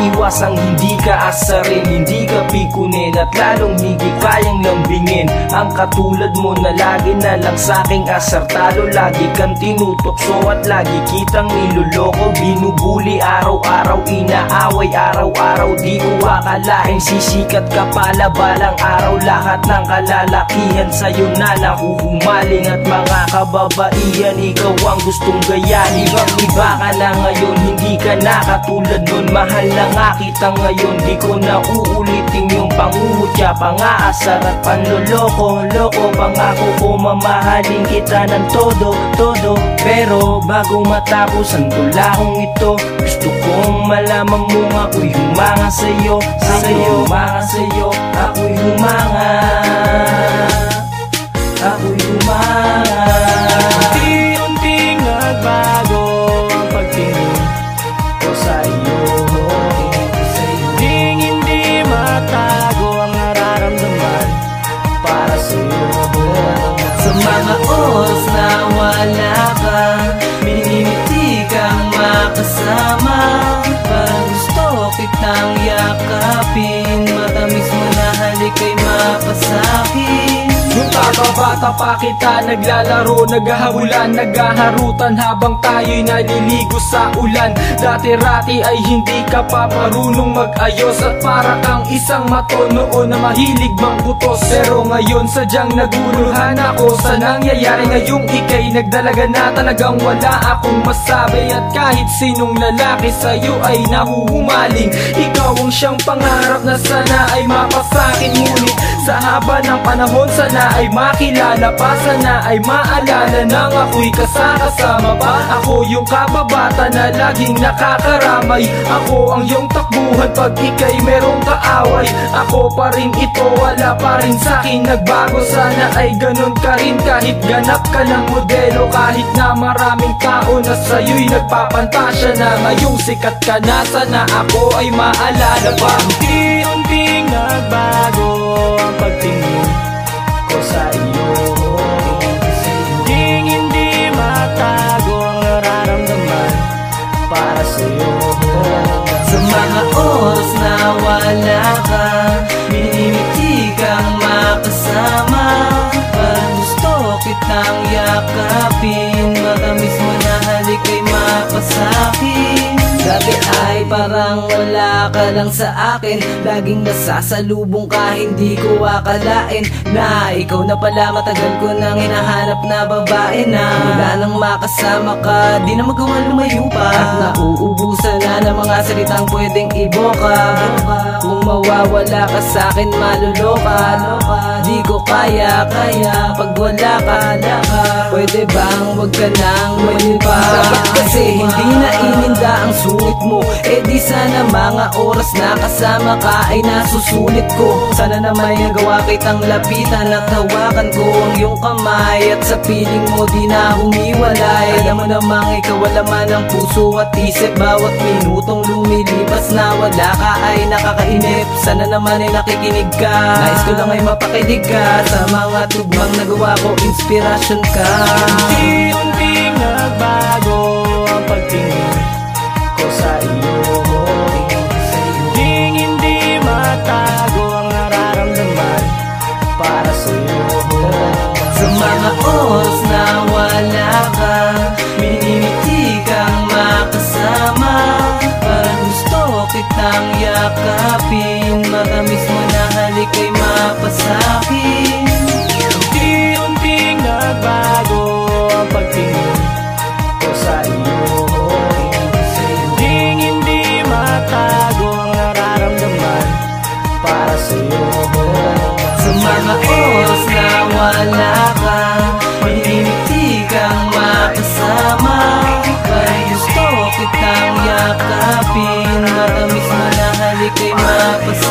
iwasang hindi ka asarin, hindi ka pikunin, at lalong hindi kayang lambingin ang katulad mo na lagi na lang sa'king asar. Talo, lagi kang tinutokso at lagi kitang niloloko. Binubuli araw-araw, inaaway araw-araw. Di ko akalain sisikat ka pala balang araw. Lahat ng kalalakihan sa'yo na nahuhumaling, at mga kababaihan ikaw ang gustong gayahin. Ibang-iba ka na ngayon, hindi ka na katulad nun. Mahal na nga kita ngayon, di ko na uulitin yung pangungutya, pangaasar at panloloko. Loko, pangako ko mamahalin kita ng todo. Pero bago matapos ang tulahong ito, gusto kong malaman mong ako'y humanga sa'yo. Humanga sa'yo, ako'y humanga. Ako'y humanga. Unti-unting nagbago ang pagtingin ko sa iyo. Hindi matago ang nararamdaman para sa iyo. Sa mga oras na wala ka, minimiti kang makasama. Parang gusto kitang yakapin, matamis mo na halik ay mapasakin. Nung bata pa kita naglalaro, naghahabulan, naghaharutan habang tayo'y naliligo sa ulan. Dati-rati ay hindi ka pa marunong mag-ayos, at para kang isang mato noon na mahilig mangkutos. Pero ngayon sadyang naguluhan ako sa nangyayari ngayong ika'y nagdalaga na. Talagang wala akong masabi, at kahit sinong lalaki sa'yo ay nahuhumaling. Ikaw ang siyang pangarap na sana ay mapasakin. Ngunit sa haba ng panahon sana ay makilala pa, sana ay maalala nang ako'y kasama pa. Ako yung kababata na laging nakakaramay, ako ang iyong takbuhan pag ika'y merong kaaway. Ako pa rin ito, wala pa rin sa'kin nagbago. Sana ay ganun ka rin kahit ganap ka ng modelo. Kahit na maraming tao na sa'yo'y nagpapantasya na, ngayong sikat ka na, sana ako ay maalala pa. Unti-unting nagbago ang pagtingin ko sa iyo. Hindi matago ang nararamdaman para sa iyo. Sa mga oras na wala ka, minimiti kang makasama. Parang gusto kitang yakapin, matamis mo na halik ay mapasakin. Dati ay parang wala ka lang sa akin, laging nasasalubong ka, hindi ko akalain na ikaw na pala matagal ko nang hinahanap na babae na wala nang makasama ka, di na magawa lumayo pa. At nauubusan na ng mga salitang pwedeng iboka. Kung mawawala ka sa'kin maluloka, di ko kaya pag wala ka. Pwede bang wag ka nang pa? Kasi hindi na ininda ang sulit mo, eh di sana mga oras na kasama ka ay nasusulit ko. Sana naman nagawa kitang lapitan at hawakan ko ang iyong kamay, at sa piling mo di na humiwalay. Alam mo namang ikaw alaman ng puso at isip, bawat minutong lumilipas na wala ka ay nakakainip. Sana naman ay nakikinig ka, nais ko lang ay mapakinig ka sa mga tugmang nagawa ko, inspirasyon ka. Unti-unting nagbago ang pagtingin ko sa iyo. Hindi matago ang nararamdaman para sa iyo. Sa mga oras na wala ka, minimiti kang makasama. Parang gusto kitang yakapin, matamis mo na halik ay mapasakin. Unti-unting nagbago ang pagtingin ko sa iyo. Hindi matago ang nararamdaman para sa iyo. Sa mga oras na wala ka, minimiti kang makasama. Parang gusto kitang yakapin, matamis mo na halik ay mapasakin.